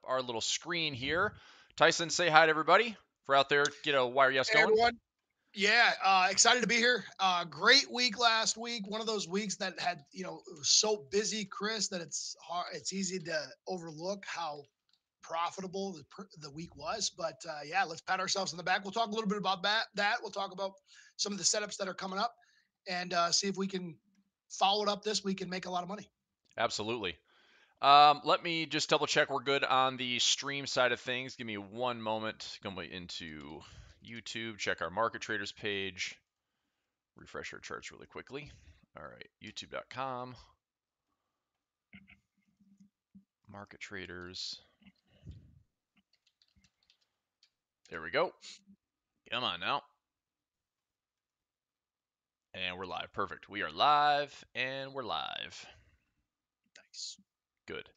our little screen here. Tyson, say hi to everybody. For out there, get a wire yes Hey going. everyone. Yeah, excited to be here. Great week last week. One of those weeks that had, it was so busy, Chris, that it's hard. It's easy to overlook how profitable the week was. But yeah, let's pat ourselves on the back. We'll talk a little bit about that. We'll talk about some of the setups that are coming up, and see if we can follow it up this week and make a lot of money. Absolutely. Let me just double check we're good on the stream side of things. Give me one moment. Go into YouTube, check our market traders page, refresh our charts really quickly. All right, youtube.com, market traders. There we go. Come on now. And we're live. Perfect. We are live and we're live. Nice. Good.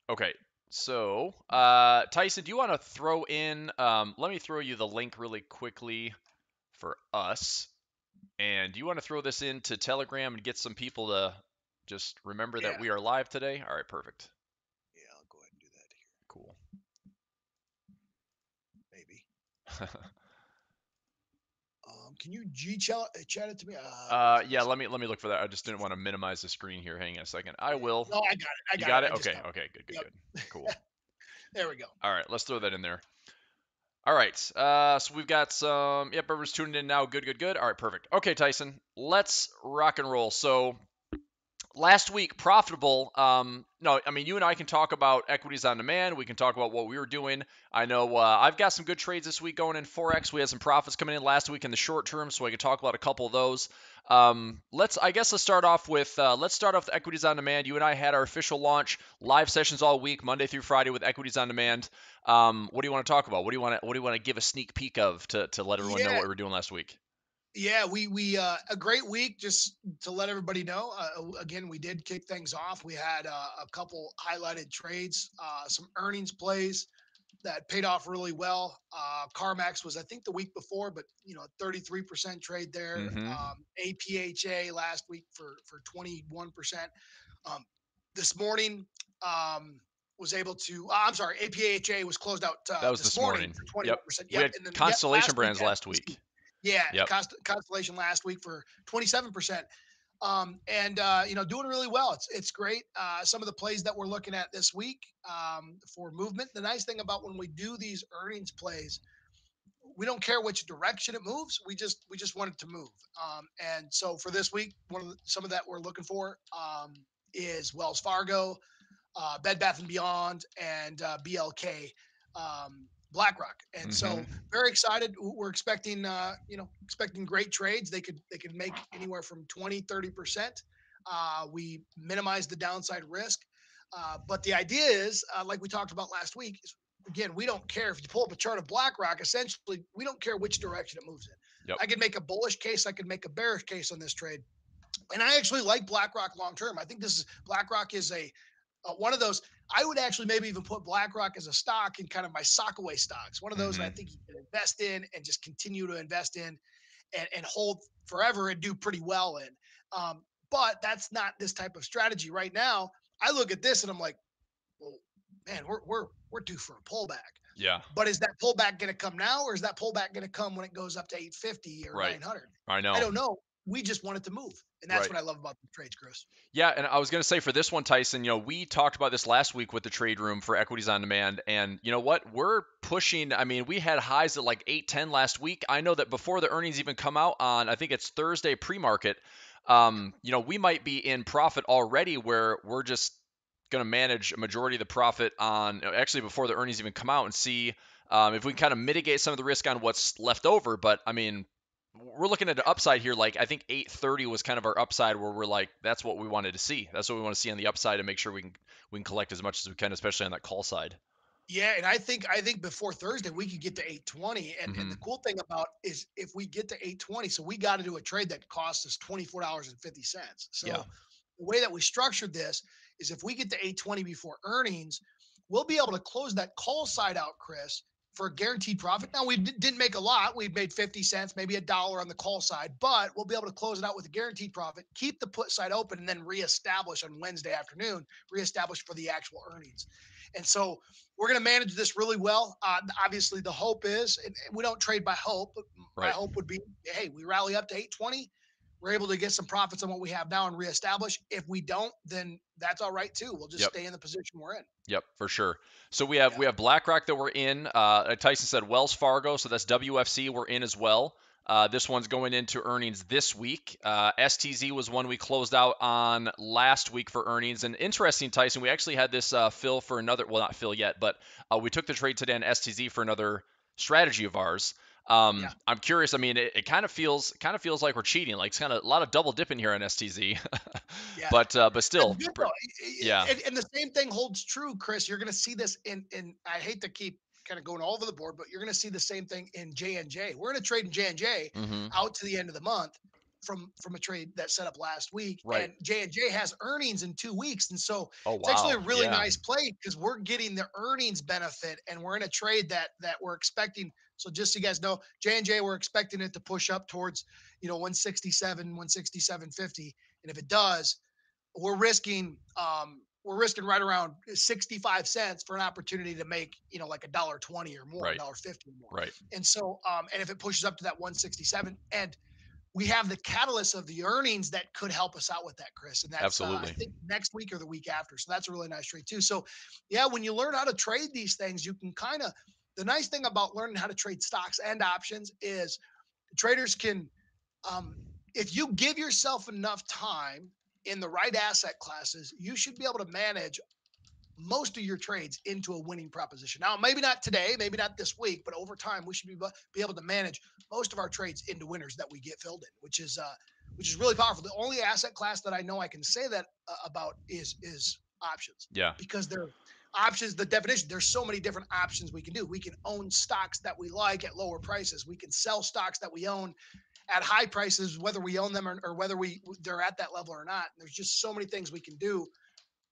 Okay. So, Tyson, do you want to throw in? Let me throw you the link really quickly for us. And do you want to throw this into Telegram and get some people to just remember that Yeah. we are live today? All right, perfect. Yeah, I'll go ahead and do that here. Cool. Maybe. Can you chat it to me? Yeah, let me look for that. I just didn't want to minimize the screen here. Hang on a second. I Yeah. will. No, I got it. I You got it. got it? I just Okay, got it. okay, good, good, Yep. good. Cool. There we go. All right, let's throw that in there. All right. So we've got some. Yep, everyone's tuning in now. Good, good, good. All right, perfect. Okay, Tyson, let's rock and roll. So last week, profitable. No, I mean, you and I can talk about equities on demand. We can talk about what we were doing. I know I've got some good trades this week going in Forex. We had some profits coming in last week in the short term, so I can talk about a couple of those. Let's start off with equities on demand. You and I had our official launch, live sessions all week, Monday through Friday with equities on demand. What do you want to talk about? What do you want to give a sneak peek of to let everyone know Yeah, what we were doing last week? yeah, we a great week. Just to let everybody know. Again, we did kick things off. We had a couple highlighted trades, some earnings plays that paid off really well. CarMax was, I think, the week before, but 33% trade there. Mm-hmm. APHA last week for 21%. Um, this morning, was able to. I'm sorry, APHA was closed out That was this this morning morning. for Yep. 21%. We Yep, had and then yep, Constellation last week Brands had last week. yeah, Yep. Constellation last week for 27%. And doing really well. It's great. Some of the plays that we're looking at this week, for movement. The nice thing about when we do these earnings plays, we don't care which direction it moves. We just want it to move. And so for this week, some of that we're looking for, is Wells Fargo, Bed Bath and Beyond, and BLK, BlackRock. And Mm-hmm. so very excited. We're expecting expecting great trades. They could make anywhere from 20-30%. We minimize the downside risk. But the idea is, like we talked about last week, is again, we don't care if you pull up a chart of BlackRock. Essentially, we don't care which direction it moves in. Yep. I could make a bullish case. I could make a bearish case on this trade, and I actually like BlackRock long term. I think this is BlackRock is a one of those. I would actually maybe even put BlackRock as a stock in kind of my sock away stocks. One of those that I Mm-hmm. think you can invest in and just continue to invest in, and hold forever and do pretty well in. But that's not this type of strategy right now. I look at this and I'm like, well, man, we're due for a pullback. Yeah. But is that pullback going to come now, or is that pullback going to come when it goes up to 850 or Right. 900? I I know. don't know. We just want it to move, and that's Right. what I love about the trades, Chris. Yeah, and I was going to say for this one, Tyson, we talked about this last week with the trade room for equities on demand. And you know what? We're pushing. I mean, we had highs at like 810 last week. I know that before the earnings even come out on, I think it's Thursday pre market, we might be in profit already where we're just going to manage a majority of the profit on actually before the earnings even come out and see if we can kind of mitigate some of the risk on what's left over. But I mean, we're looking at an upside here. Like I think 830 was kind of our upside where we're like, that's what we wanted to see. That's what we want to see on the upside and make sure we can collect as much as we can, especially on that call side. Yeah, and I think before Thursday we could get to 820. And the Hmm. cool thing about is if we get to 820, so we got to do a trade that costs us $24.50. Yeah. So the way that we structured this is if we get to 820 before earnings, we'll be able to close that call side out, Chris, for a guaranteed profit. Now we didn't make a lot. We made 50 cents, maybe $1 on the call side, but we'll be able to close it out with a guaranteed profit, keep the put side open, and then reestablish on Wednesday afternoon, reestablish for the actual earnings. And so we're going to manage this really well. Obviously, the hope is, and we don't trade by hope, but my Right. hope would be, hey, we rally up to 820. We're able to get some profits on what we have now and reestablish. If we don't, then that's all right too. We'll just Yep. stay in the position we're in. Yep, for sure. So we Yeah. have BlackRock that we're in. Tyson said Wells Fargo, so that's WFC. We're in as well. This one's going into earnings this week. STZ was one we closed out on last week for earnings. And interesting, Tyson, we actually had this fill for another. Well, not fill yet, but we took the trade today on STZ for another strategy of ours. Yeah. I'm curious. I mean, it kind of feels like we're cheating. Like it's kind of a lot of double dipping here on STZ. Yeah. But That's still, good though. yeah. And the same thing holds true, Chris. You're going to see this in. I hate to keep kind of going all over the board, but you're going to see the same thing in J&J. We're going to trade in J&J Hmm. out to the end of the month from a trade that set up last week, Right. and J&J has earnings in 2 weeks, and so Oh it's actually a wow. really Yeah. nice play because we're getting the earnings benefit, and we're in a trade that we're expecting. So just so you guys know, J&J, we're expecting it to push up towards 167, 167.50, and if it does, we're risking right around 65 cents for an opportunity to make like $1.20 or more, Right. $1.50 or more. Right. And so and if it pushes up to that 167, and we have the catalyst of the earnings that could help us out with that, Chris, and that's I Absolutely. think next week or the week after. So that's a really nice trade too. So yeah, when you learn how to trade these things, you can kind of, the nice thing about learning how to trade stocks and options is traders can, um, if you give yourself enough time in the right asset classes, you should be able to manage most of your trades into a winning proposition. Now, maybe not today, maybe not this week, but over time, we should be able to manage most of our trades into winners that we get filled in, which is really powerful. The only asset class that I know I can say that about is options, Yeah. because they're options. The definition, there's so many different options we can do. We can own stocks that we like at lower prices. We can sell stocks that we own at high prices, whether we own them or whether they're at that level or not. And there's just so many things we can do,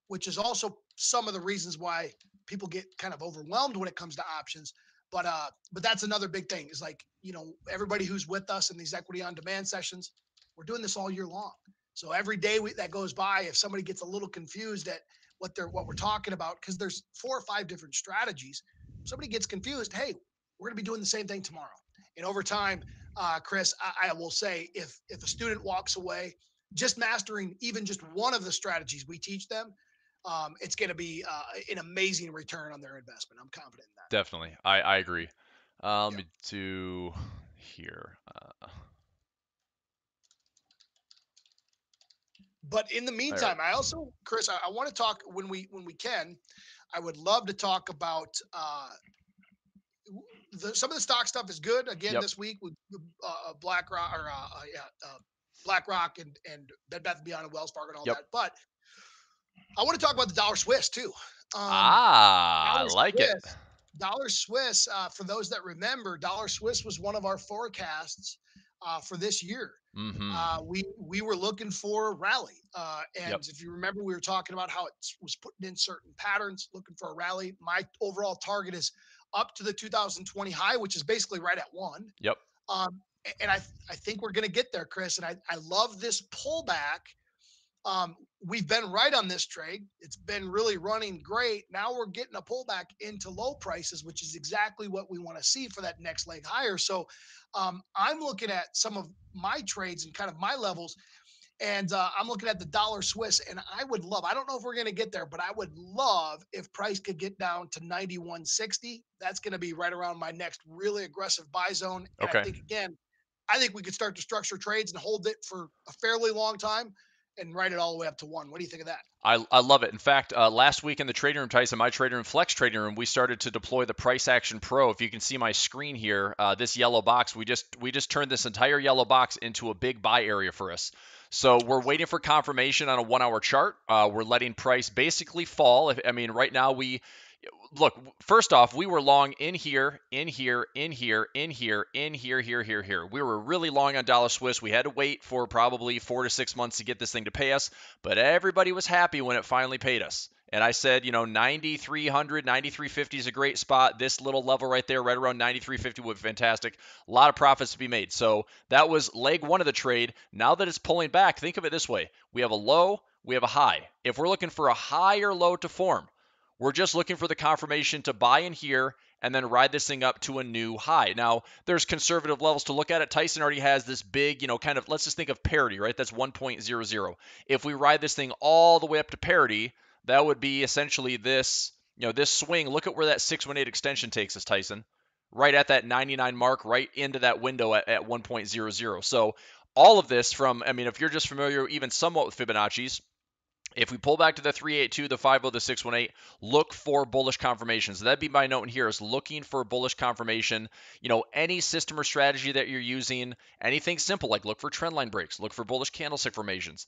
which is also some of the reasons why people get kind of overwhelmed when it comes to options. But that's another big thing is, like, everybody who's with us in these equity on demand sessions, we're doing this all year long. So every day that goes by, if somebody gets a little confused at what we're talking about, because there's 4 or 5 different strategies, somebody gets confused, hey, we're going to be doing the same thing tomorrow. And over time, Chris, I will say, if a student walks away just mastering even just one of the strategies we teach them, it's going to be an amazing return on their investment. I'm confident in that. Definitely. I agree. Let Yeah. me do here. But in the There. meantime, I also, Chris, I want to talk when we can. I would love to talk about some of the stock stuff is good. Again, Yep. this week with BlackRock BlackRock and Bed Bath & Beyond and Wells Fargo and all Yep. that. But I want to talk about the dollar Swiss too. I Dollar like it. Swiss, dollar Swiss. For those that remember, dollar Swiss was one of our forecasts for this year. Mm-hmm. We were looking for a rally, and Yep. if you remember, we were talking about how it was putting in certain patterns, looking for a rally. My overall target is up to the 2020 high, which is basically right at 1. Yep. And I think we're going to get there, Chris. And I love this pullback. We've been right on this trade. It's been really running great. Now we're getting a pullback into low prices, which is exactly what we want to see for that next leg higher. So I'm looking at some of my trades and kind of my levels, and I'm looking at the dollar Swiss, and I don't know if we're going to get there, but I would love if price could get down to 91.60. That's going to be right around my next really aggressive buy zone. And Okay. I think we could start to structure trades and hold it for a fairly long time and write it all the way up to 1. What do you think of that? I love it. In fact, last week in the trading room, Tyson, my trading room, Flex trading room, we started to deploy the Price Action Pro. If you can see my screen here, this yellow box, we just turned this entire yellow box into a big buy area for us. So we're waiting for confirmation on a 1-hour chart. We're letting price basically fall. Right now look, first off, we were long in here, in here, in here, in here, in here, here. We were really long on dollar Swiss. We had to wait for probably 4 to 6 months to get this thing to pay us, but everybody was happy when it finally paid us. And I said, 9,300, 9,350 is a great spot. This little level right there, right around 9,350 would be fantastic. A lot of profits to be made. So that was leg one of the trade. Now that it's pulling back, think of it this way. We have a low, we have a high. If we're looking for a higher low to form, we're just looking for the confirmation to buy in here and then ride this thing up to a new high. Now, there's conservative levels to look at it. Tyson already has this big, kind of, let's just think of parity, right? That's 1.00. If we ride this thing all the way up to parity, that would be essentially this, this swing. Look at where that 618 extension takes us, Tyson. Right at that 99 mark, right into that window at 1.00. So all of this if you're just familiar even somewhat with Fibonacci's, if we pull back to the 382, the 50, the 618, look for bullish confirmations. That'd be my note in here, is looking for bullish confirmation. Any system or strategy that you're using, anything simple, like look for trendline breaks, look for bullish candlestick formations.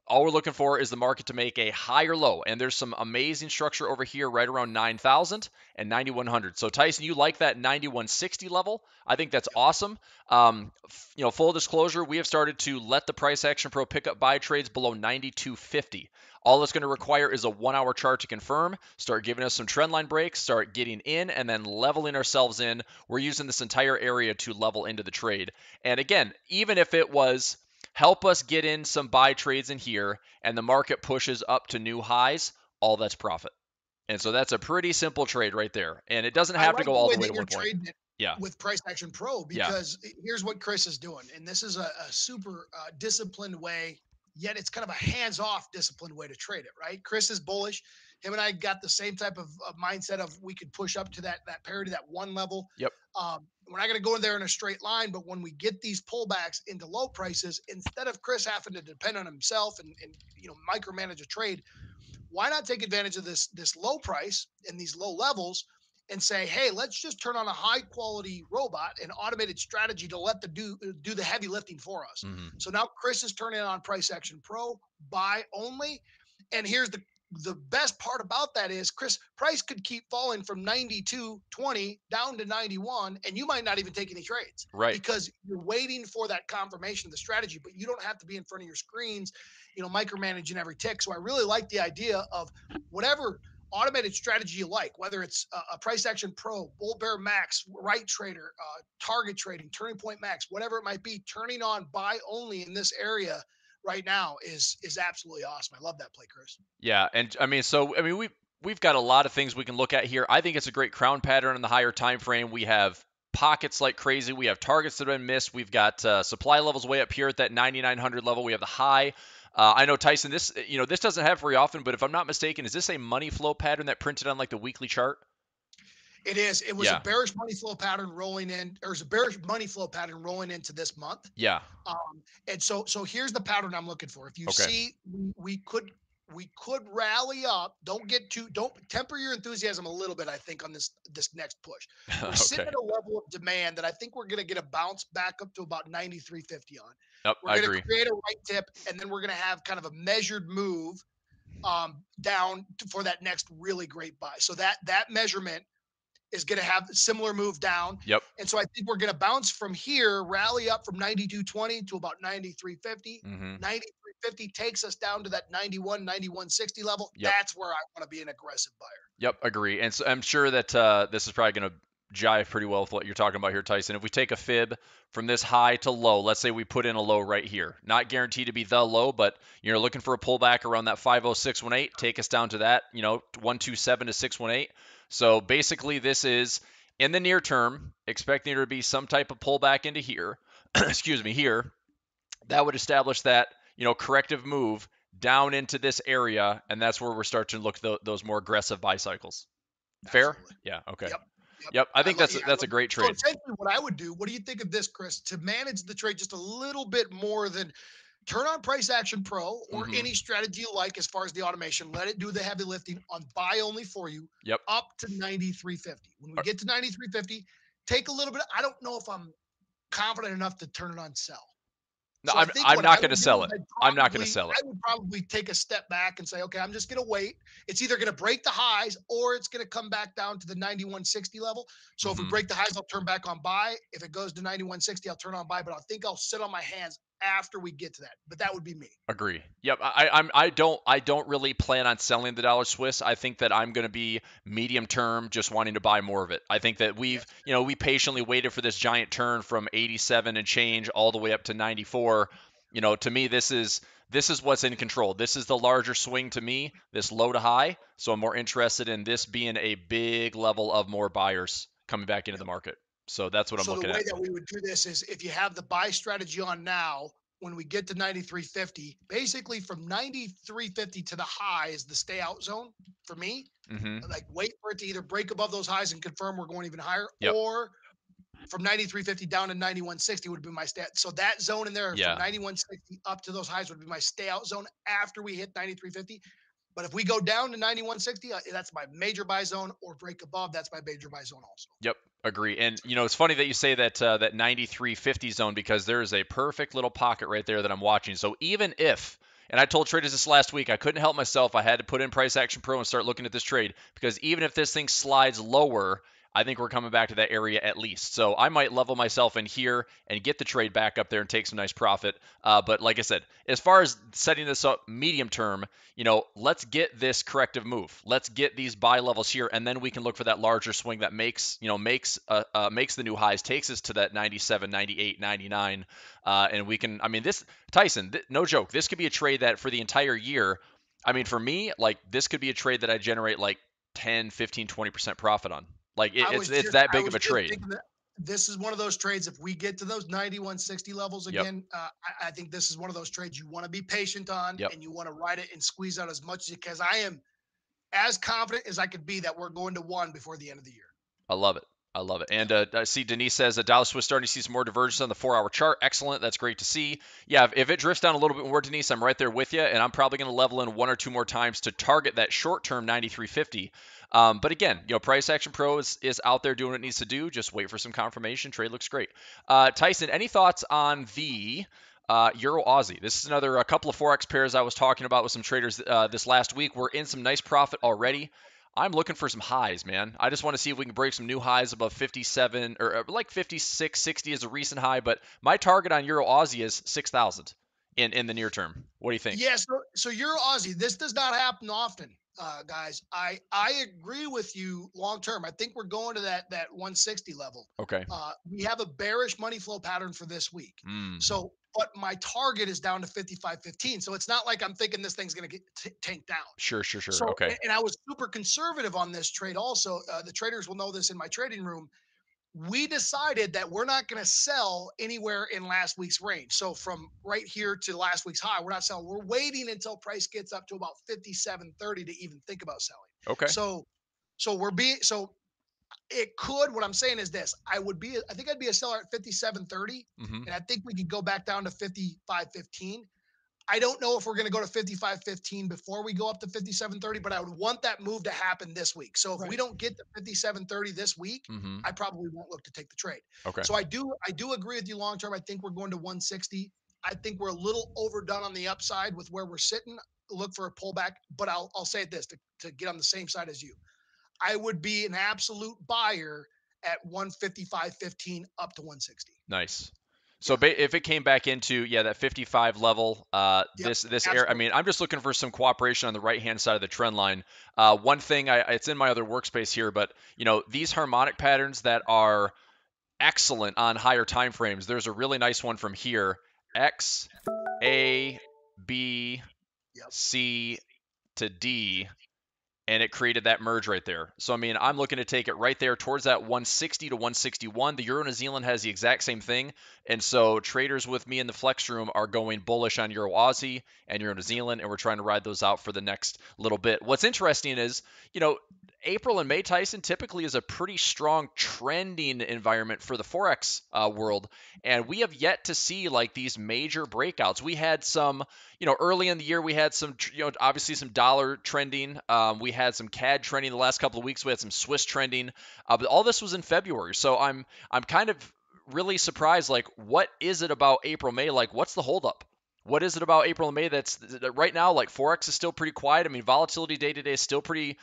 All we're looking for is the market to make a higher low. And there's some amazing structure over here right around 9,000 and 9,100. So Tyson, you like that 9,160 level? I think that's awesome. Full disclosure, we have started to let the Price Action Pro pick up buy trades below 9,250. All it's going to require is a 1-hour chart to confirm, start giving us some trendline breaks, start getting in, and then leveling ourselves in. We're using this entire area to level into the trade. And again, even if it was help us get in some buy trades in here, and the market pushes up to new highs, all that's profit. And so that's a pretty simple trade right there. And it doesn't have to go all the way to 1 point. Trading it Yeah. With Price Action Pro, because here's what Chris is doing. And this is a super disciplined way, yet it's kind of a hands-off disciplined way to trade it, right? Chris is bullish. Him and I got the same type of mindset of we could push up to that parity, that one level. Yep. We're not going to go in there in a straight line, but when we get these pullbacks into low prices, instead of Chris having to depend on himself and micromanage a trade, why not take advantage of this low price and these low levels and say, hey, let's just turn on a high quality robot and automated strategy to let the do the heavy lifting for us. Mm-hmm. So now Chris is turning on Price Action Pro, buy only. And here's the best part about that is Chris, price could keep falling from 92.20 down to 91, and you might not even take any trades, right? Because you're waiting for that confirmation of the strategy, but you don't have to be in front of your screens, micromanaging every tick. So I really like the idea of whatever automated strategy you like, whether it's a Price Action Pro, Bull Bear Max, Right Trader, Target Trading, Turning Point Max, whatever it might be, turning on buy only in this area right now is absolutely awesome. I love that play, Chris. Yeah, and we've got a lot of things we can look at here. I think it's a great crown pattern in the higher time frame. We have pockets like crazy. We have targets that have been missed. We've got supply levels way up here at that 9,900 level. We have the high. I know, Tyson, this doesn't happen very often, but if I'm not mistaken, is this a money flow pattern that printed on like the weekly chart? It is. It was a bearish money flow pattern rolling in, or it's a bearish money flow pattern rolling into this month. Yeah. And so here's the pattern I'm looking for. If you see, we could rally up. Don't temper your enthusiasm a little bit, I think, on this next push. We're sitting at a level of demand that I think we're going to get a bounce back up to about 93.50 on. Yep, we're going to create a right tip, and then we're going to have kind of a measured move down for that next really great buy. So that measurement is going to have a similar move down. Yep. And so I think we're going to bounce from here, rally up from 92.20 to about 93.50. Mm-hmm. 93.50 takes us down to that 91.60 level. Yep. That's where I want to be an aggressive buyer. Yep, agree. And so I'm sure that this is probably going to jive pretty well with what you're talking about here, Tyson. If we take a fib from this high to low, let's say we put in a low right here, not guaranteed to be the low, but you're looking for a pullback around that 50618, take us down to that, 127 to 618. So basically this is in the near term, expecting there to be some type of pullback into here, excuse me, here, that would establish that, corrective move down into this area. And that's where we're starting to look at those more aggressive buy cycles. Fair? Absolutely. Yeah. Okay. Yep. I think that's a great trade. So essentially what I would do, what do you think of this, Chris, to manage the trade just a little bit more than turn on Price Action Pro or any strategy you like as far as the automation, let it do the heavy lifting on buy only for you up to 93.50. When we get to 93.50, take a little bit. I don't know if I'm confident enough to turn it on sell. No, so I'm not going to sell it. I'm not going to sell it. I would probably take a step back and say, okay, I'm just going to wait. It's either going to break the highs or it's going to come back down to the 91.60 level. So if we break the highs, I'll turn back on buy. If it goes to 91.60, I'll turn on buy, but I think I'll sit on my hands after we get to that. But that would be me. Agree. Yep. I don't really plan on selling the dollar Swiss. I think that I'm going to be medium term, just wanting to buy more of it. I think that Yes. we patiently waited for this giant turn from 87 and change all the way up to 94. To me, this is what's in control. This is the larger swing to me, this low to high. So I'm more interested in this being a big level of more buyers coming back into the market. So that's what I'm So the looking way at. that we would do this is if you have the buy strategy on now, when we get to 93.50, basically from 93.50 to the high is the stay out zone for me. Mm-hmm. Like wait for it to either break above those highs and confirm we're going even higher, Yep. or from 93.50 down to 91.60 would be my stat. So that zone in there from Yeah. 91.60 up to those highs would be my stay out zone after we hit 93.50. But if we go down to 91.60, that's my major buy zone, or break above, that's my major buy zone also. Yep, agree. And it's funny that you say that 93.50 zone, because there is a perfect little pocket right there that I'm watching. So even if, and I told traders this last week, I couldn't help myself. I had to put in Price Action Pro and start looking at this trade, because even if this thing slides lower, I think we're coming back to that area at least. So I might level myself in here and get the trade back up there and take some nice profit. But like I said, as far as setting this up medium term, let's get this corrective move. Let's get these buy levels here, and then we can look for that larger swing that makes the new highs, takes us to that 97, 98, 99, and we can. I mean, this Tyson, no joke. This could be a trade that for the entire year. I mean, for me, like this could be a trade that I generate like 10, 15, 20% profit on. Like it's that I big of was a just trade. thinking that this is one of those trades. If we get to those 91.60 levels Yep. again, I think this is one of those trades you want to be patient on, Yep. and you want to ride it and squeeze out as much as you, because I am as confident as I could be that we're going to one before the end of the year. I love it. I love it. Yeah. And I see Denise says that Dallas was starting to see some more divergence on the 4-hour chart. Excellent. That's great to see. Yeah, if it drifts down a little bit more, Denise, I'm right there with you, and I'm probably going to level in one or two more times to target that short-term 93.50. But again, Price Action Pro is out there doing what it needs to do. Just wait for some confirmation. Trade looks great. Tyson, any thoughts on the Euro Aussie? This is a couple of Forex pairs I was talking about with some traders this last week. We're in some nice profit already. I'm looking for some highs, man. I just want to see if we can break some new highs above 57 or like 56, 60 is a recent high. But my target on Euro Aussie is 6,000 in the near term. What do you think? Yes. So you're Aussie. This does not happen often, guys. I agree with you long term. I think we're going to that 160 level. Okay. We have a bearish money flow pattern for this week. Mm. So, but my target is down to 55.15. So it's not like I'm thinking this thing's going to get tanked down. Sure. So, Okay. and I was super conservative on this trade. Also, the traders will know this in my trading room. We decided that we're not going to sell anywhere in last week's range. So from right here to last week's high, we're not selling. We're waiting until price gets up to about 57.30 to even think about selling. Okay. So it could, what I'm saying is this, I think I'd be a seller at 57.30, Mm-hmm. and I think we could go back down to 55.15. I don't know if we're going to go to 55.15 before we go up to 57.30, but I would want that move to happen this week. So if we don't get to 57.30 this week, Mm-hmm. I probably won't look to take the trade. Okay. So I do agree with you long term. I think we're going to 160. I think we're a little overdone on the upside with where we're sitting. Look for a pullback, but I'll say this to get on the same side as you. I would be an absolute buyer at 155.15 up to 160. Nice. So if it came back into that 55 level, Yep, this air, I absolutely. mean, I'm just looking for some cooperation on the right hand side of the trend line. One thing, it's in my other workspace here, but these harmonic patterns that are excellent on higher time frames. There's a really nice one from here: X, A, B, Yep. C to D. And it created that merge right there. So, I mean, I'm looking to take it right there towards that 160 to 161. The Euro New Zealand has the exact same thing. And so traders with me in the flex room are going bullish on Euro Aussie and Euro New Zealand, and we're trying to ride those out for the next little bit. What's interesting is, April and May, Tyson, typically is a pretty strong trending environment for the Forex world. And we have yet to see like these major breakouts. We had some, early in the year, we had some, obviously some dollar trending. We had some CAD trending the last couple of weeks. We had some Swiss trending. But all this was in February. So I'm kind of really surprised. Like, what is it about April, May? Like, what's the holdup? What is it about April and May that's right now? Like Forex is still pretty quiet. I mean, volatility day to day is still pretty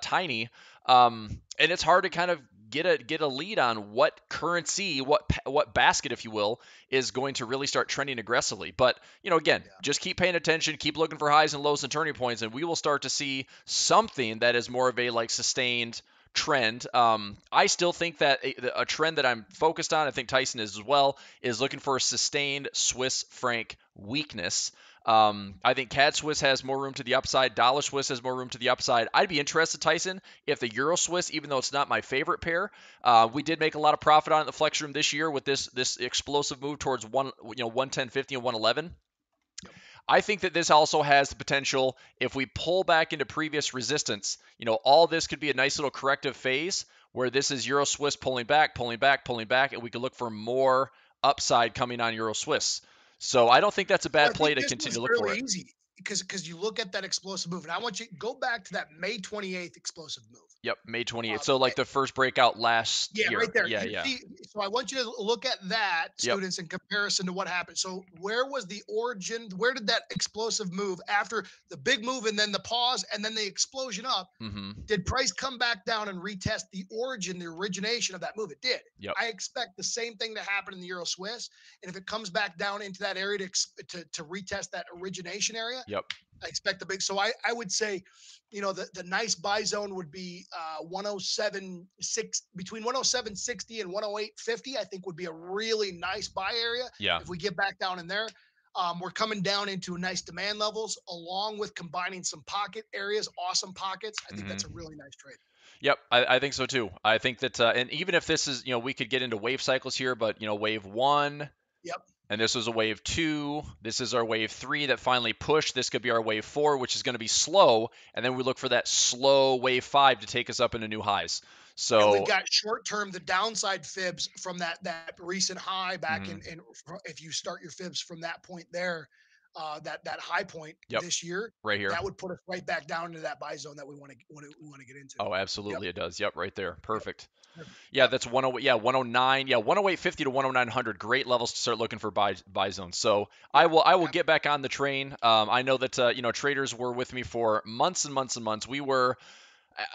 tiny, and it's hard to kind of get a lead on what currency, what basket, if you will, is going to really start trending aggressively. But again, Yeah. just keep paying attention, keep looking for highs and lows and turning points, and we will start to see something that is more of a like sustained trend. I still think that a trend that I'm focused on, I think Tyson is as well, is looking for a sustained Swiss franc weakness. I think CAD Swiss has more room to the upside. Dollar Swiss has more room to the upside. I'd be interested, Tyson, if the Euro Swiss, even though it's not my favorite pair, we did make a lot of profit on it in the flex room this year with this explosive move towards 110.50 and 111. Yep. I think that this also has the potential, if we pull back into previous resistance, all this could be a nice little corrective phase where this is Euro Swiss pulling back, pulling back, pulling back, and we could look for more upside coming on Euro Swiss. So I don't think that's a Well, bad I play think to this continue was to look for fairly it. easy because you look at that explosive move, and I want you to go back to that May 28th explosive move. Yep, May 28th. Um, So like the first breakout last Yeah, right year. there. Yeah, You yeah. see, so I want you to look at that, Yep. students, in comparison to what happened. So, where was the origin? Where did that explosive move after the big move and then the pause and then the explosion up? Mm-hmm. Did price come back down and retest the origin, the origination of that move? It did. Yep. I expect the same thing to happen in the Euro Swiss. And if it comes back down into that area to retest that origination area, Yep. I expect the big. So I would say, the nice buy zone would be 107.6 between 107.60 and 108.50. I think would be a really nice buy area Yeah. if we get back down in there. We're coming down into nice demand levels, along with combining some pocket areas, awesome pockets. I think that's a Mm-hmm. really nice trade. Yep, I think so too. I think that, and even if this is, we could get into wave cycles here, but wave one, Yep. and this was a wave two. This is our wave three that finally pushed. This could be our wave four, which is going to be slow, and then we look for that slow wave five to take us up into new highs. And we've So, got short term the downside fibs from that recent high back mhm, in if you start your fibs from that point there, that high point yep, this year, right here. that would put us right back down into that buy zone that we want to get into. Oh, Yep. absolutely, it does. Yep, right there. Yep. Perfect. Perfect. Yeah, Yep. that's 108. Yeah, 109. Yeah, 108.50 to 10900. Great levels to start looking for buy zones. So I Yep. will Yep. get back on the train. I know that traders were with me for months and months and months.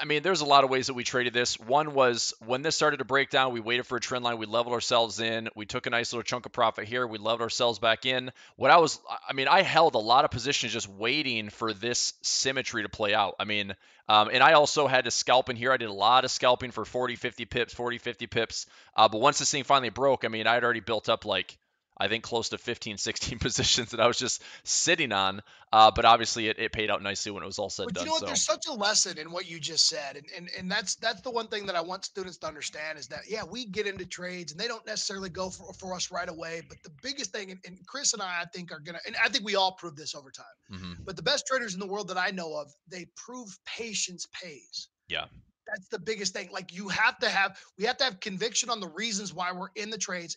I mean, there's a lot of ways that we traded this. One was when this started to break down, we waited for a trend line. We leveled ourselves in. We took a nice little chunk of profit here. We leveled ourselves back in. I held a lot of positions just waiting for this symmetry to play out. I mean, and I also had to scalp in here. I did a lot of scalping for 40, 50 pips, 40, 50 pips. But once this thing finally broke, I mean, I had already built up like, I think close to 15, 16 positions that I was just sitting on. But obviously it paid out nicely when it was all said and But you done. know what? So. There's such a lesson in what you just said, and that's the one thing that I want students to understand is that yeah, we get into trades and they don't necessarily go for us right away. But the biggest thing, and Chris and I think are gonna, and I think we all prove this over time. Mhm. But the best traders in the world that I know of, they prove patience pays. Yeah. That's the biggest thing. Like we have to have conviction on the reasons why we're in the trades.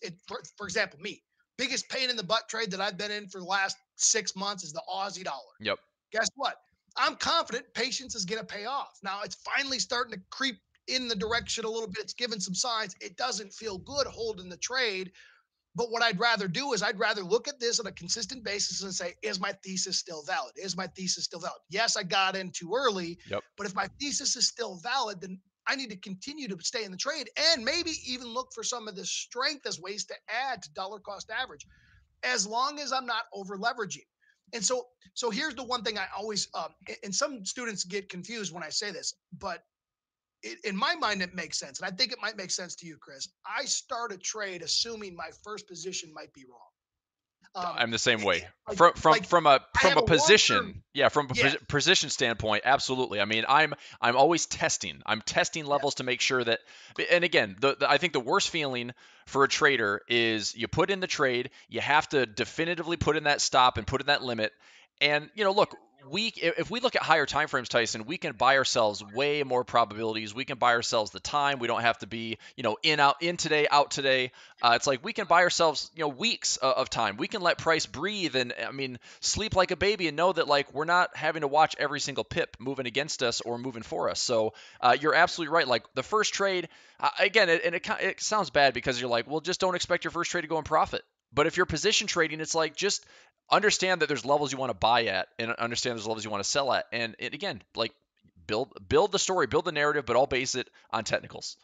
For example, me, biggest pain in the butt trade that I've been in for the last 6 months is the Aussie dollar. Yep. Guess what? I'm confident patience is going to pay off. Now it's finally starting to creep in the direction a little bit. It's giving some signs. It doesn't feel good holding the trade. But what I'd rather do is I'd rather look at this on a consistent basis and say, is my thesis still valid? Is my thesis still valid? Yes, I got in too early, Yep. but if my thesis is still valid, then I need to continue to stay in the trade and maybe even look for some of the strength as ways to add to dollar cost average, as long as I'm not over leveraging. And so here's the one thing I always, and some students get confused when I say this, but in my mind, it makes sense. And I think it might make sense to you, Chris. I start a trade assuming my first position might be wrong. Um, I'm the same way. like, From like from a I from have a a long term, position, yeah, from a yeah, position standpoint, absolutely. I mean, I'm always testing. I'm testing levels yes, to make sure that. And again, I think the worst feeling for a trader is you put in the trade, you have to definitively put in that stop and put in that limit. And look, if we look at higher time frames, Tyson, we can buy ourselves way more probabilities. We can buy ourselves the time. We don't have to be in today, out today. It's like we can buy ourselves weeks of time. We can let price breathe and I mean sleep like a baby and know that like we're not having to watch every single pip moving against us or moving for us. So you're absolutely right. Like the first trade, again, it sounds bad because you're like, well, just don't expect your first trade to go in profit. But if you're position trading, it's like just understand that there's levels you want to buy at and understand there's levels you want to sell at. And again, like build the story, build the narrative, but all base it on technicals.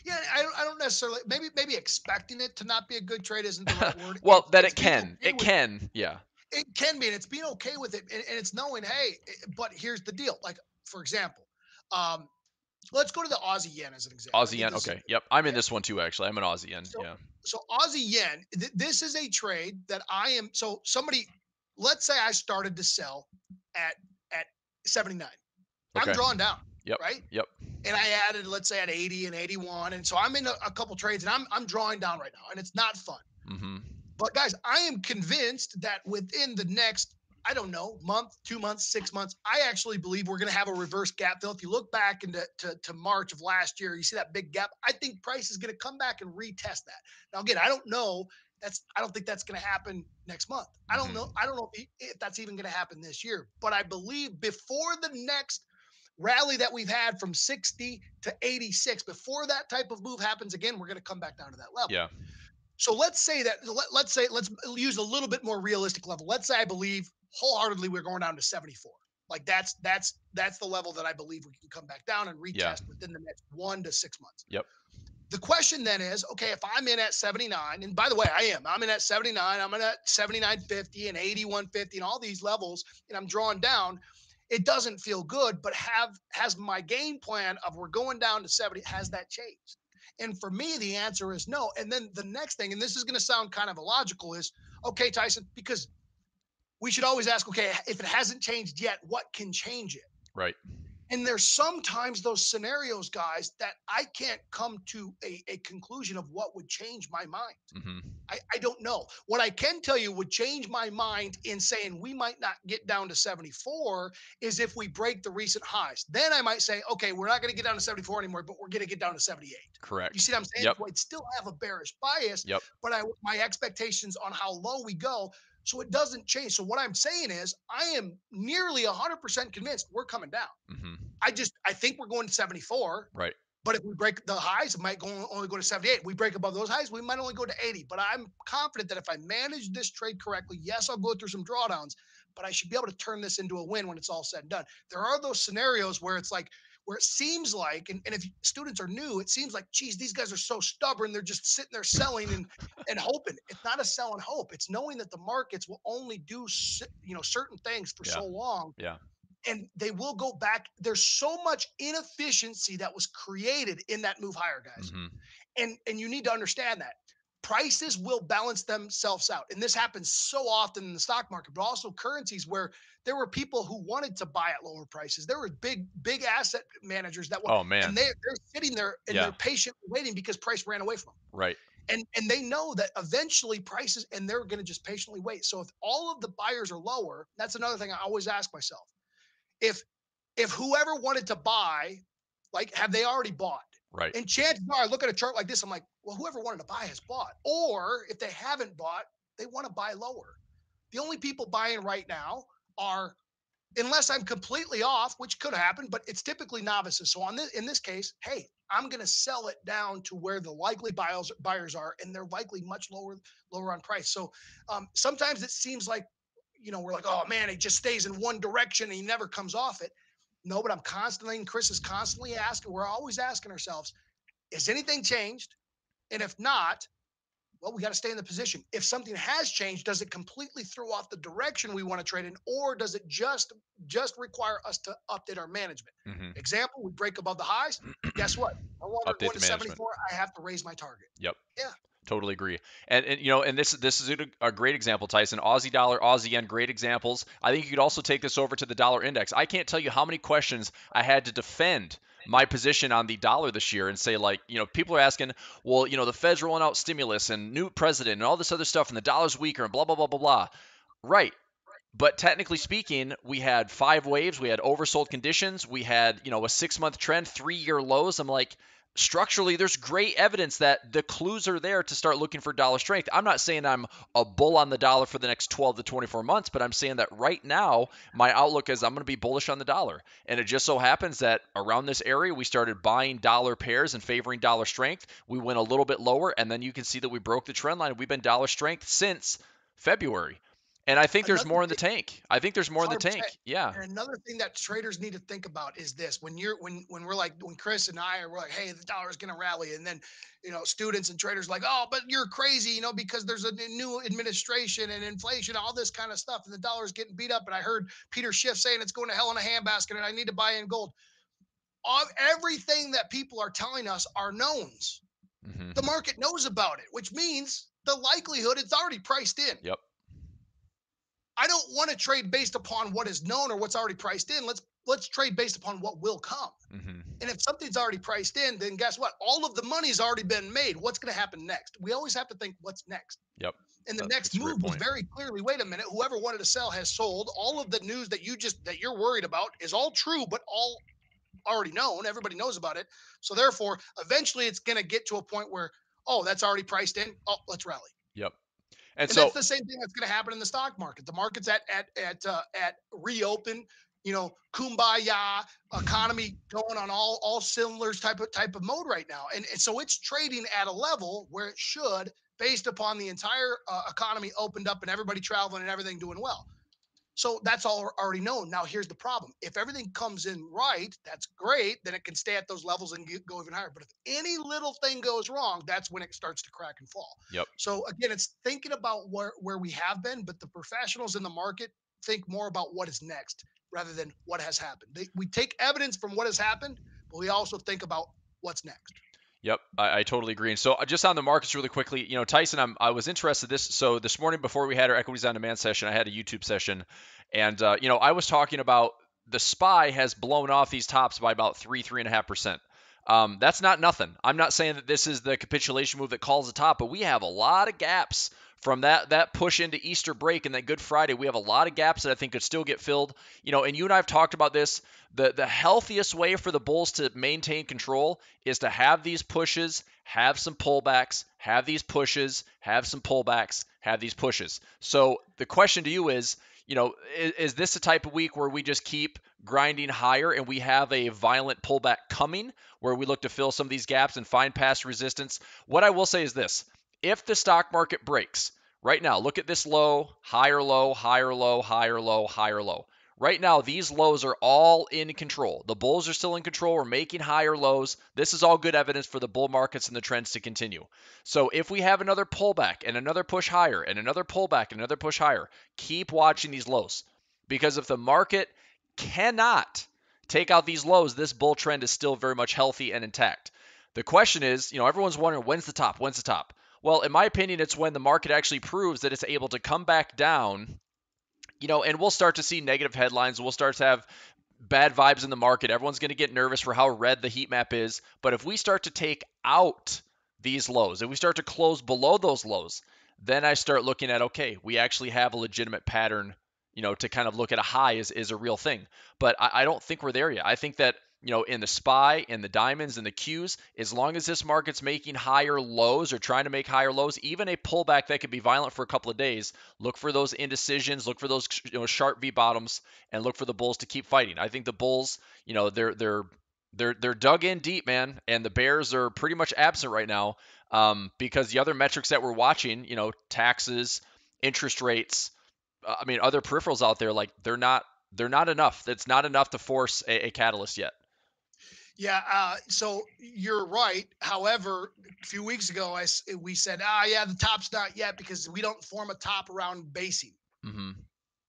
Yeah, I don't necessarily maybe expecting it to not be a good trade isn't the right word. Well, that It's it being can. okay It with it. can. Yeah. It can be, and it's being okay with it, and it's knowing, hey, but here's the deal. Like for example, um, let's go to the Aussie yen as an example. I Aussie think yen. this is Okay. Yep. I'm in yeah. this one too, actually. I'm an Aussie yen. So Yeah. so Aussie yen. This is a trade that I am. So somebody, let's say I started to sell at at 79. I'm Okay. drawing down, Yep. right? Yep. And I added, let's say, at 80 and 81, and so I'm in a couple trades, and I'm drawing down right now, and it's not fun. Mm-hmm. But guys, I am convinced that within the next, I don't know, month, 2 months, 6 months, I actually believe we're going to have a reverse gap fill. If you look back into to March of last year, you see that big gap. I think price is going to come back and retest that. Now, again, I don't know. I don't think that's going to happen next month. I don't know. Mm-hmm. I don't know if that's even going to happen this year. But I believe before the next rally that we've had from 60 to 86, before that type of move happens again, we're going to come back down to that level. Yeah. So let's say that let's use a little bit more realistic level. Let's say I believe wholeheartedly we're going down to 74. Like that's the level that I believe we can come back down and Yeah. retest within the next 1 to 6 months. Yep. The question then is, okay, if I'm in at 79, and by the way, I am. I'm in at 79. I'm in at 79.50 and 81.50 and all these levels, and I'm drawing down. It doesn't feel good, but has my game plan of we're going down to 70, has that changed? And for me, the answer is no. And then the next thing, and this is going to sound kind of illogical, is okay, Tyson, because we should always ask, okay, if it hasn't changed yet, what can change it? Right. And there's sometimes those scenarios, guys, that I can't come to a conclusion of what would change my mind. Mm-hmm. I don't know. What I can tell you would change my mind in saying we might not get down to 74 is if we break the recent highs. Then I might say, okay, we're not going to get down to 74 anymore, but we're going to get down to 78. You Correct. see what I'm saying? Yep. So I'd still have a bearish bias, Yep. but my expectations on how low we go, so it doesn't change. So what I'm saying is I am nearly 100% convinced we're coming down. Mm-hmm. I think we're going to 74. Right. But if we break the highs, it might only go to 78. We break above those highs, we might only go to 80. But I'm confident that if I manage this trade correctly, yes, I'll go through some drawdowns, but I should be able to turn this into a win when it's all said and done. There are those scenarios where it's like, where it seems like, and if students are new, it seems like, geez, these guys are so stubborn. They're just sitting there selling and hoping. It's not a sell and hope. It's knowing that the markets will only do, certain things for Yeah. so long, Yeah. and they will go back. There's so much inefficiency that was created in that move higher, guys. Mm-hmm. And you need to understand that prices will balance themselves out. And this happens so often in the stock market, but also currencies where there were people who wanted to buy at lower prices. There were big asset managers that want, Oh man. and they're sitting there and Yeah. they're patiently waiting because price ran away from them. Right. And they know that eventually prices, and they're going to just patiently wait. So if all of the buyers are lower, that's another thing I always ask myself. If whoever wanted to buy, like, have they already bought? Right. And chances are, I look at a chart like this, I'm like, well, whoever wanted to buy has bought. Or if they haven't bought, they want to buy lower. The only people buying right now are, unless I'm completely off, which could happen, but it's typically novices. So in this case, hey, I'm going to sell it down to where the likely buyers are, and they're likely much lower on price. So sometimes it seems like, we're like, oh man, it just stays in one direction and he never comes off it. No, but and Chris is constantly asking, we're always asking ourselves, has anything changed? And if not, well, we got to stay in the position. If something has changed, does it completely throw off the direction we want to trade in, or does it just require us to update our management? Mm-hmm. Example, we break above the highs. Guess what? No longer Update going the to management. 74. I have to raise my target. Yep. Yeah. Totally agree. And this is a great example, Tyson. Aussie dollar, Aussie yen, great examples. I think you could also take this over to the dollar index. I can't tell you how many questions I had to defend my position on the dollar this year and say, like, people are asking, well, the Fed's rolling out stimulus and new president and all this other stuff and the dollar's weaker and blah, blah, blah, blah, blah. Right. But technically speaking, we had 5 waves, we had oversold conditions, we had, a 6-month trend, 3-year lows. I'm like, structurally, there's great evidence that the clues are there to start looking for dollar strength. I'm not saying I'm a bull on the dollar for the next 12 to 24 months, but I'm saying that right now, my outlook is I'm going to be bullish on the dollar. And it just so happens that around this area, we started buying dollar pairs and favoring dollar strength. We went a little bit lower, and then you can see that we broke the trend line. We've been dollar strength since February. And I think there's Another more in the thing, tank. I think there's more in the 100%. tank. Yeah. And another thing that traders need to think about is this: when we're like when Chris and I are we're like, hey, the dollar is going to rally, and then students and traders like, oh, but you're crazy, because there's a new administration and inflation, all this kind of stuff, and the dollar is getting beat up. And I heard Peter Schiff saying it's going to hell in a handbasket, and I need to buy in gold. Everything that people are telling us are knowns. Hmm. The market knows about it, which means the likelihood it's already priced in. Yep. I don't want to trade based upon what is known or what's already priced in. Let's trade based upon what will come. Hmm. And if something's already priced in, then guess what? All of the money's already been made. What's going to happen next? We always have to think what's next. Yep. And the next That's a great move was point. very clearly, wait a minute, whoever wanted to sell has sold. All of the news that you're worried about is all true, but all already known. Everybody knows about it. So therefore, eventually it's going to get to a point where, oh, that's already priced in. Oh, let's rally. Yep. And And that's so, the same thing that's going to happen in the stock market. The market's at reopen, kumbaya economy going on all cylinders type of mode right now, and so it's trading at a level where it should, based upon the entire economy opened up and everybody traveling and everything doing well. So that's all already known. Now here's the problem: if everything comes in right, that's great. Then it can stay at those levels and go even higher. But if any little thing goes wrong, that's when it starts to crack and fall. yep. So again, it's thinking about where we have been, but the professionals in the market think more about what is next rather than what has happened. We take evidence from what has happened, but we also think about what's next. Yep, I totally agree. And so just on the markets really quickly, Tyson, I was interested this. So this morning before we had our equities on demand session, I had a YouTube session, and I was talking about the SPY has blown off these tops by about 3.5%. That's not nothing. I'm not saying that this is the capitulation move that calls the top, but we have a lot of gaps from that push into Easter break and that Good Friday. We have a lot of gaps that I think could still get filled. And you and I have talked about this. The healthiest way for the bulls to maintain control is to have these pushes, have some pullbacks, have these pushes, have some pullbacks, have these pushes. So the question to you is this a type of week where we just keep grinding higher and we have a violent pullback coming where we look to fill some of these gaps and find past resistance? What I will say is this: if the stock market breaks right now, look at this low, higher low, higher low, higher low, higher low. Right now, these lows are all in control. The bulls are still in control. We're making higher lows. This is all good evidence for the bull markets and the trends to continue. So if we have another pullback and another push higher and another pullback and another push higher, keep watching these lows. Because if the market cannot take out these lows, this bull trend is still very much healthy and intact. The question is, everyone's wondering, when's the top? When's the top? Well, in my opinion, it's when the market actually proves that it's able to come back down, and we'll start to see negative headlines. We'll start to have bad vibes in the market. Everyone's going to get nervous for how red the heat map is. But if we start to take out these lows, if we start to close below those lows, then I start looking at, okay, we actually have a legitimate pattern, to kind of look at a high is a real thing. But I don't think we're there yet. I think that, in the SPY, in the diamonds, and the Qs, as long as this market's making higher lows or trying to make higher lows, even a pullback that could be violent for a couple of days, look for those indecisions, look for those sharp V bottoms, and look for the bulls to keep fighting. I think the bulls, they're dug in deep, man, and the bears are pretty much absent right now, because the other metrics that we're watching, taxes, interest rates, other peripherals out there, like they're not enough. That's not enough to force a catalyst yet. Yeah, so you're right. However, a few weeks ago, we said, yeah, the top's not yet because we don't form a top around basing. Mm-hmm.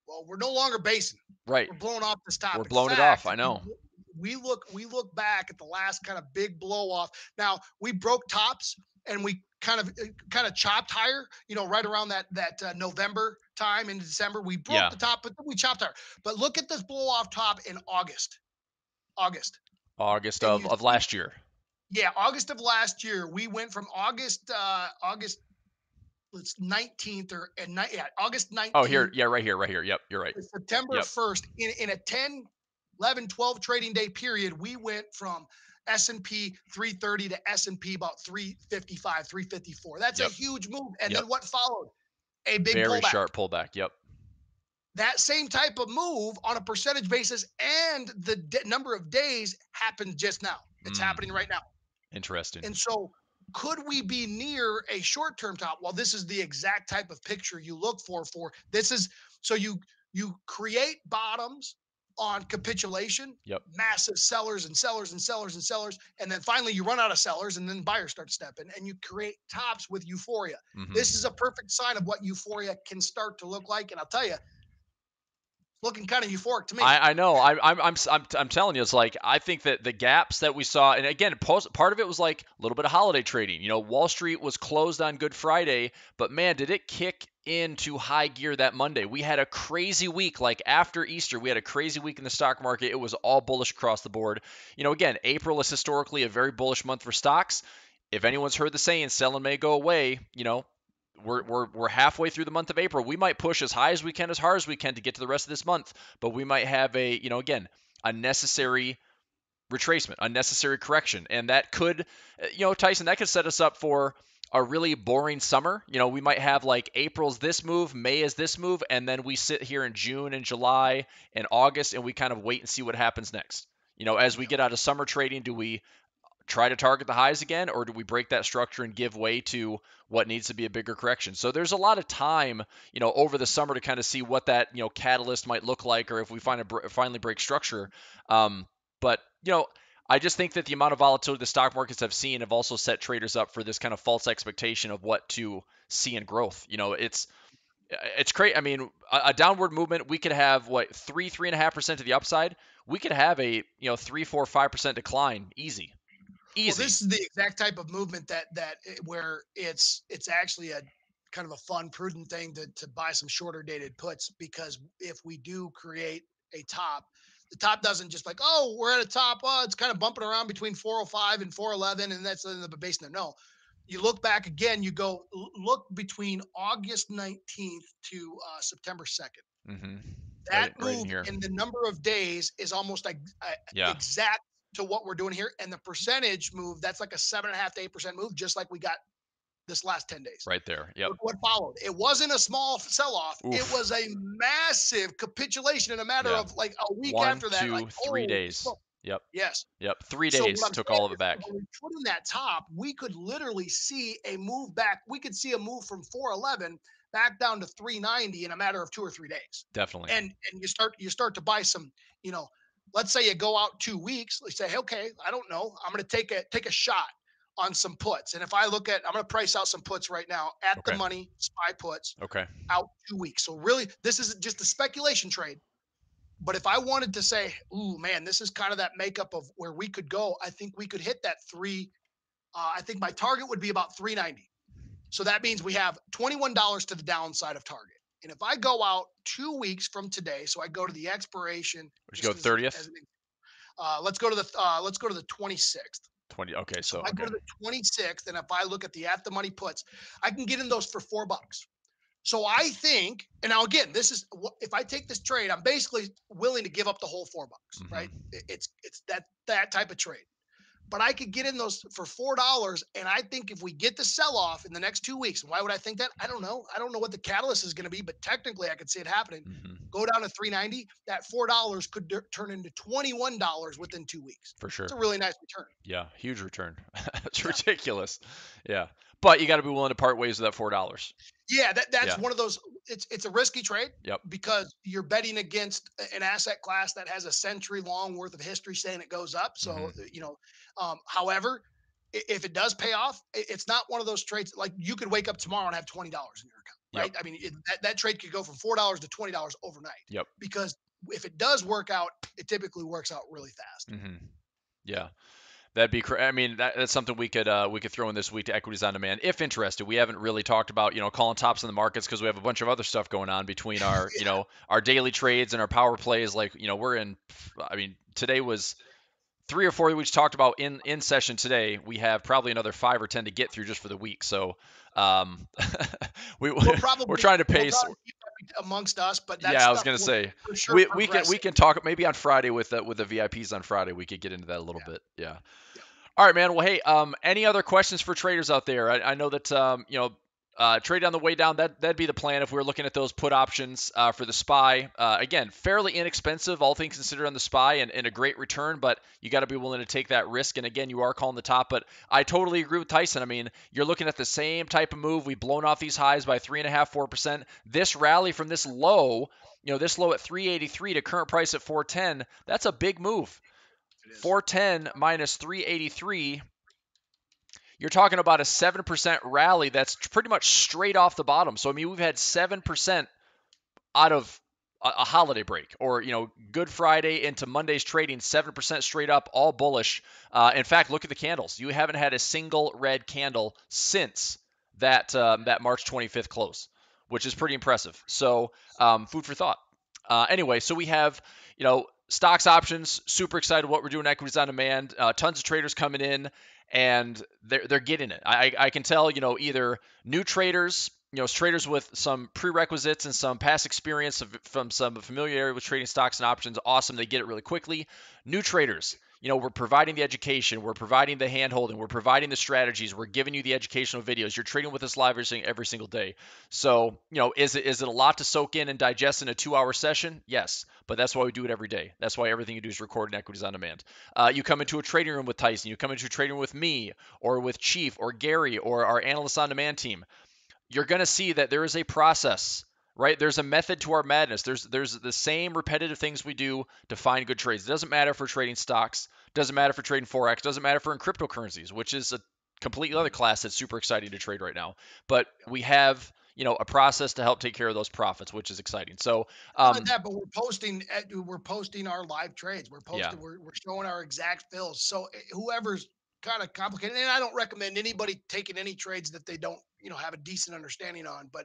Well, we're no longer basing. Right. We're blowing off this top. We're In blowing it fact, off. I know. We look back at the last kind of big blow off. Now we broke tops and we kind of chopped higher. Right around that November time in December, we broke the top, but then we chopped higher. But look at this blow off top in August. August And of last year. Yeah, August of last year, we went from August 19th August 19th. Oh, here, yeah, right here. Yep, you're right. September 1st, in a 10, 11, 12 trading day period, we went from S&P 330 to S&P about 355, 354. That's a huge move. And then what followed? A big very pullback. Sharp pullback. Yep. That same type of move on a percentage basis and the number of days happened just now. It's happening right now. Interesting. And so could we be near a short-term top? Well, this is the exact type of picture you look for this is so you create bottoms on capitulation, Yep. massive sellers and sellers and sellers and sellers, and then finally you run out of sellers and then buyers start stepping and you create tops with euphoria. This is Hmm. a perfect sign of what euphoria can start to look like. And I'll tell you, looking kind of euphoric to me. I know. I'm telling you, it's like I think that the gaps that we saw, and again, part of it was like a little bit of holiday trading. Wall Street was closed on Good Friday, but man, did it kick into high gear that Monday. We had a crazy week. Like after Easter, we had a crazy week in the stock market. It was all bullish across the board. Again, April is historically a very bullish month for stocks. If anyone's heard the saying, selling may go away, we're halfway through the month of April. We might push as high as we can, as hard as we can to get to the rest of this month, but we might have again, a necessary retracement, unnecessary correction, and that could, Tyson, that could set us up for a really boring summer. We might have like April's this move, May is this move, and then we sit here in June and July and August, and we kind of wait and see what happens next. As we get out of summer trading, do we try to target the highs again, or do we break that structure and give way to what needs to be a bigger correction? So there's a lot of time, over the summer to kind of see what that, catalyst might look like, or if we finally break structure. But I just think that the amount of volatility the stock markets have seen have also set traders up for this kind of false expectation of what to see in growth. It's crazy. I mean, a downward movement, we could have what 3.5% to the upside. We could have a 3, 4, 5% decline, easy. Well, Easy. this is the exact type of movement where it's actually a kind of a fun, prudent thing to buy some shorter dated puts, because if we do create a top, the top doesn't just like, oh, we're at a top. Oh, it's kind of bumping around between 405 and 411, and that's in the base. No, you look back again. You go look between August 19th to September 2nd. Hmm. That Right in move here. in the number of days is almost like Yeah, exact to what we're doing here. And the percentage move, that's like a 7.5 to 8% move, just like we got this last 10 days. right there. Yep. Look what followed. It wasn't a small sell off, it Oof. was a massive capitulation in a matter Yeah. of like a week One, after that. Like, 2, 3 oh, days. Yep. yes. Yep. 3 So what days I'm took saying all of it is that back. when we put in that top, we could literally see a move back. We could see a move from 411 back down to 390 in a matter of 2 or 3 days. Definitely. And you start to buy some, you know, let's say you go out 2 weeks, let's say, hey, okay, I don't know. I'm gonna take a shot on some puts. And if I'm gonna price out some puts right now at the Okay. money, SPY puts Okay. out 2 weeks. So really this is just a speculation trade. But if I wanted to say, ooh, man, this is kind of that makeup of where we could go, I think we could hit that three. I think my target would be about 390. So that means we have $21 to the downside of target. And if I go out 2 weeks from today, so I go to the expiration, We should go just 30th. let's go to the 26th. 20. Okay. So So, if I go okay. to the 26th, and if I look at the money puts, I can get in those for $4. So I think, and now again, this is if I take this trade, I'm basically willing to give up the whole $4, right? Hmm. It's that type of trade. But I could get in those for $4, and I think if we get the sell off in the next 2 weeks, and why would I think that? I don't know. I don't know what the catalyst is going to be, but technically, I could see it happening. Hmm. Go down to 390. That $4 could turn into $21 within 2 weeks. For It's sure. a really nice return. Yeah. Huge return. It's Yeah. ridiculous. Yeah. But you got to be willing to part ways with that $4. Yeah, that's Yeah. one of those. It's a risky trade Yep. because you're betting against an asset class that has a century long worth of history saying it goes up. So Hmm. however, if it does pay off, it's not one of those trades like you could wake up tomorrow and have $20 in your account, Yep. right? I mean, that trade could go from $4 to $20 overnight Yep. because if it does work out, it typically works out really fast. Hmm. Yeah. That'd be. I mean, that's something we could throw in this week to equities on demand if interested. We haven't really talked about calling tops in the markets because we have a bunch of other stuff going on between our Yeah. our daily trades and our power plays. Like we're in. I mean, today was 3 or 4 we just talked about in session today. We have probably another 5 or 10 to get through just for the week. So um, we We'll we're probably trying to we'll pace. probably keep that amongst us, but that Yeah, I was stuff gonna will say for sure we can progress. talk maybe on Friday with the VIPs on Friday. We could get into that a little Yeah. bit. Yeah. Yeah. All right, man. Well, hey, any other questions for traders out there? I know that trade on the way down. That'd be the plan if we were looking at those put options for the SPY. Again, fairly inexpensive, all things considered, on the SPY, and a great return. But you got to be willing to take that risk. And again, you are calling the top. But I totally agree with Tyson. I mean, you're looking at the same type of move. We've blown off these highs by 3.5%, 4%. This rally from this low, this low at 383 to current price at 410. That's a big move. 410 minus 383. You're talking about a 7% rally that's pretty much straight off the bottom. So, I mean, we've had 7% out of a holiday break, or, Good Friday into Monday's trading, 7% straight up, all bullish. In fact, look at the candles. You haven't had a single red candle since that March 25th close, which is pretty impressive. So, food for thought. Anyway, so we have, stocks, options, super excited what we're doing, equities on demand, tons of traders coming in, and they're getting it. I can tell, either new traders, traders with some prerequisites and some past experience from some familiarity with trading stocks and options. Awesome, they get it really quickly. New traders, we're providing the education, we're providing the hand-holding, we're providing the strategies, we're giving you the educational videos. You're trading with us live every single day. So, is it a lot to soak in and digest in a 2-hour session? Yes, but that's why we do it every day. That's why everything you do is recorded in Equities on Demand. You come into a trading room with Tyson, you come into a trading room with me, or with Chief, or Gary, or our Analysts on Demand team. You're going to see that there is a process, right? There's a method to our madness. There's the same repetitive things we do to find good trades. It doesn't matter for trading stocks, doesn't matter for trading forex, doesn't matter for in cryptocurrencies, which is a completely other class that's super exciting to trade right now. But we have a process to help take care of those profits, which is exciting. So Not only that, but we're posting our live trades. yeah, We're showing our exact fills. So whoever's kind of complicated, and I don't recommend anybody taking any trades that they don't have a decent understanding on. But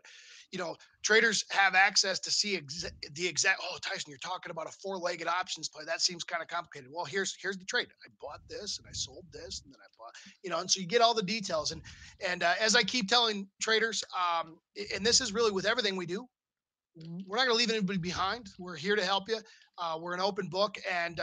traders have access to see the exact. Oh, Tyson, you're talking about a four-legged options play. That seems kind of complicated. Well, here's the trade. I bought this and I sold this, and then I bought. And so you get all the details. And as I keep telling traders, and this is really with everything we do, we're not going to leave anybody behind. We're here to help you. We're an open book, and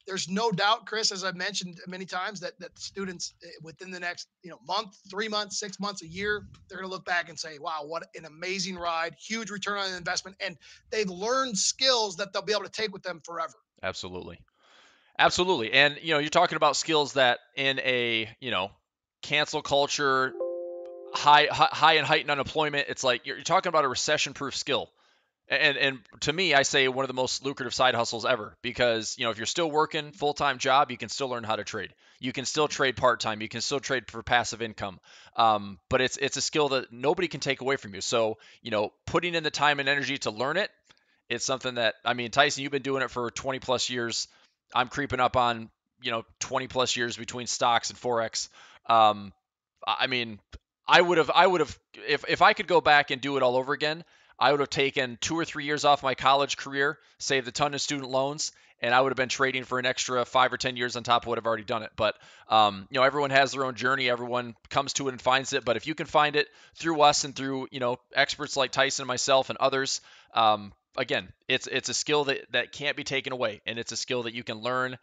there's no doubt, Chris, as I've mentioned many times, that students within the next month, 3 months, 6 months, a year, they're going to look back and say, "Wow, what an amazing ride! Huge return on investment," and they've learned skills that they'll be able to take with them forever. absolutely. Absolutely. And you're talking about skills that in a, cancel culture, high and heightened unemployment, it's like you're talking about a recession-proof skill. And to me, I say one of the most lucrative side hustles ever, because if you're still working full-time job, you can still learn how to trade. You can still trade part-time. You can still trade for passive income. But it's a skill that nobody can take away from you. So putting in the time and energy to learn it, it's something that, I mean, Tyson, you've been doing it for 20 plus years. I'm creeping up on 20 plus years between stocks and forex. Um, I mean, I would have if I could go back and do it all over again, I would have taken 2 or 3 years off my college career, saved a ton of student loans, and I would have been trading for an extra 5 or 10 years on top of what I've already done it. But everyone has their own journey. Everyone comes to it and finds it. But if you can find it through us and through experts like Tyson and myself and others, again, it's a skill that can't be taken away, and it's a skill that you can learn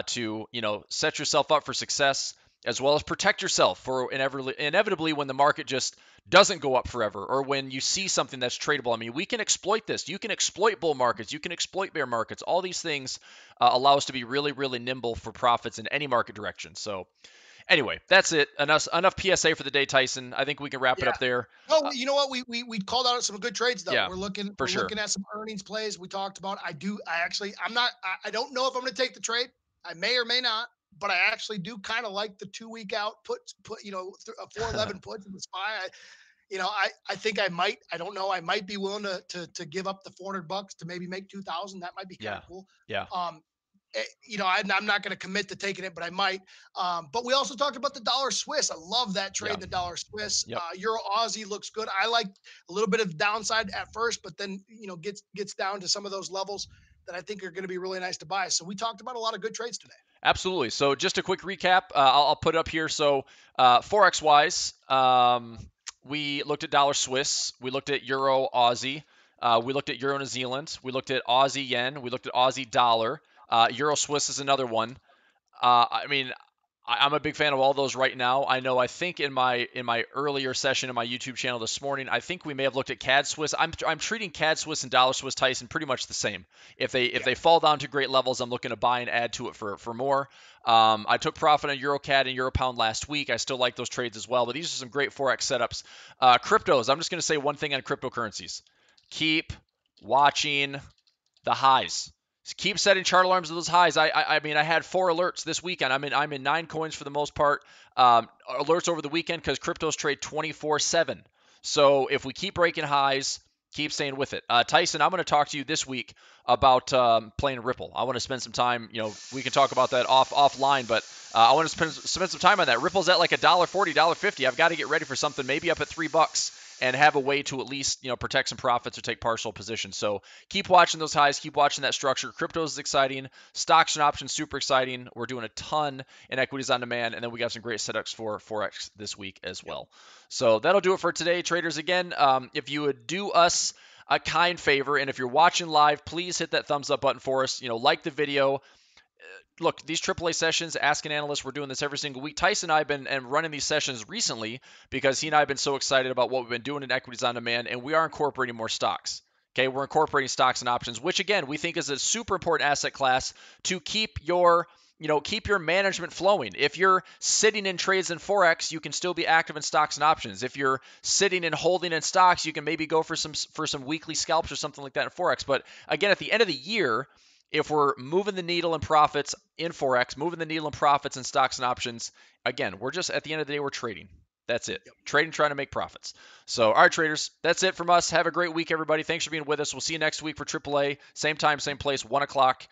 to set yourself up for success, as well as protect yourself for inevitably when the market just doesn't go up forever, or when you see something that's tradable. I mean, we can exploit this. You can exploit bull markets. You can exploit bear markets. All these things allow us to be really, really nimble for profits in any market direction. So anyway, that's it. Enough PSA for the day, Tyson. I think we can wrap it Yeah. up there. No, you know what? We called out some good trades though. Yeah, for We're sure. looking at some earnings plays we talked about. I'm not I don't know if I'm going to take the trade. I may or may not, but I actually do kind of like the 2 week out put 411 puts in the spy. I think I might. I don't know. I might be willing to give up the $400 to maybe make 2,000. That might be kind Yeah, of cool. yeah, Um, I'm not going to commit to taking it, but I might. But we also talked about the dollar Swiss. I love that yeah, trade, the dollar Swiss. yep. Euro Aussie looks good. I like a little bit of downside at first, but then gets down to some of those levels that I think are going to be really nice to buy. So we talked about a lot of good trades today. Absolutely. So just a quick recap. I'll put it up here. So forex wise, we looked at dollar Swiss, we looked at Euro Aussie, we looked at Euro New Zealand, we looked at Aussie yen, we looked at Aussie dollar. Euro Swiss is another one. I mean, I'm a big fan of all those right now. I think in my earlier session in my YouTube channel this morning, I think we may have looked at CAD Swiss. I'm treating CAD Swiss and Dollar Swiss Tyson pretty much the same. If they fall down to great levels, I'm looking to buy and add to it for more. I took profit on EuroCAD and Euro Pound last week. I still like those trades as well, but these are some great forex setups. Cryptos. I'm just going to say one thing on cryptocurrencies. Keep watching the highs. Keep setting chart alarms to those highs. I mean, I had 4 alerts this weekend. I'm in 9 coins for the most part. Alerts over the weekend because cryptos trade 24/7. So if we keep breaking highs, keep staying with it. Tyson, I'm going to talk to you this week about playing Ripple. I want to spend some time. We can talk about that offline, but I want to spend some time on that. Ripple's at like $1.40, $1.50. I've got to get ready for something maybe up at $3 and have a way to at least protect some profits or take partial positions. So keep watching those highs, keep watching that structure. Cryptos is exciting, stocks and options super exciting. We're doing a ton in equities on demand, and then we got some great setups for forex this week as well. So that'll do it for today, traders. Again, if you would do us a kind favor, and if you're watching live, please hit that thumbs up button for us. Like the video. Look, these AAA sessions, Ask an Analyst, we're doing this every single week. Tyson and I have been running these sessions recently because he and I have been so excited about what we've been doing in equities on demand, and we are incorporating more stocks. Okay, we're incorporating stocks and options, which again we think is a super important asset class to keep your management flowing. If you're sitting in trades in forex, you can still be active in stocks and options. If you're sitting and holding in stocks, you can maybe go for some weekly scalps or something like that in forex. But again, at the end of the year, if we're moving the needle in profits in forex, moving the needle in profits in stocks and options, again, we're just at the end of the day we're trading. That's it. Yep. Trading, trying to make profits. So, all right, traders, that's it from us. Have a great week, everybody. Thanks for being with us. We'll see you next week for AAA. Same time, same place, 1 o'clock.